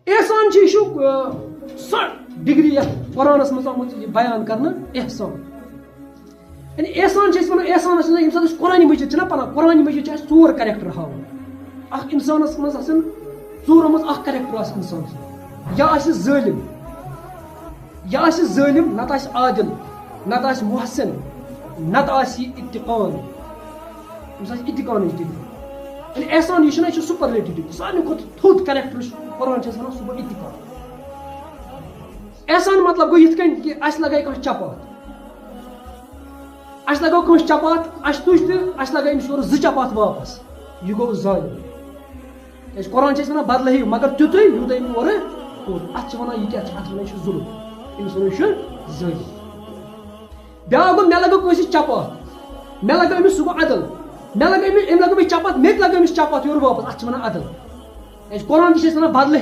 احسان سۄ ڈگری یتھ قرآنس منٛز آمُت بیان کرنہٕ احسان یعنی احسان چھِ أسۍ وَنان احسانس ییٚمہِ ساتہٕ أسۍ قرآنِ مجیٖد چھِنا پران قرآنِ مجیٖد چھِ اَسہِ ژور کریکٹر ہاوان اکھ انسانس منٛز آسان ژورو منٛز اکھ کریکٹر آسہِ انسانس یا آسہِ ظٲلم نتہٕ آسہِ عادل نتہٕ آسہِ محسن نتہٕ آسہِ یہِ اتقان أمِس آسہِ اتقانٕچ ڈگری یعنی احسان یہِ چھُنہ یہِ چھُ سُپرلیٹِو ڈگری ساروی کھۄتہٕ تھوٚد کریکٹر قرآن چھِ أسۍ وَنان سُہ گوٚو اتقان احسان مطلب گوٚو یِتھ کٔنۍ کہِ اَسہِ لگٲے کانٛہہ چپاتھ اَسہِ لگٲو کٲنٛسہِ چپاتھ اَسہِ تُج تہٕ اَسہِ لگٲے أمِس یورٕ 2 چپاتھ واپس یہِ گوٚو ظٲلِم کیازِ قرآن چھِ أسۍ وَنان بدلہٕ ہیٚیِو مگر تیُتُے یوٗتاہ أمۍ اورٕ کوٚر اَتھ چھِ وَنان یہِ کیاہ چھِ اَتھ وَنان یہِ چھُ ظُلم أمِس وَنان یہِ چھُ ظٲلِم بیٛاکھ گوٚو مےٚ لگٲو کٲنٛسہِ چپاتھ مےٚ لگٲو أمِس سُہ گوٚو عدل أمۍ لگٲو مےٚ چپاتھ مےٚ تہِ لگٲو أمِس چپاتھ یورٕ واپس اَتھ چھِ وَنان عدل کیازِ قرآن تہِ چھِ أسۍ وَنان بدلہٕ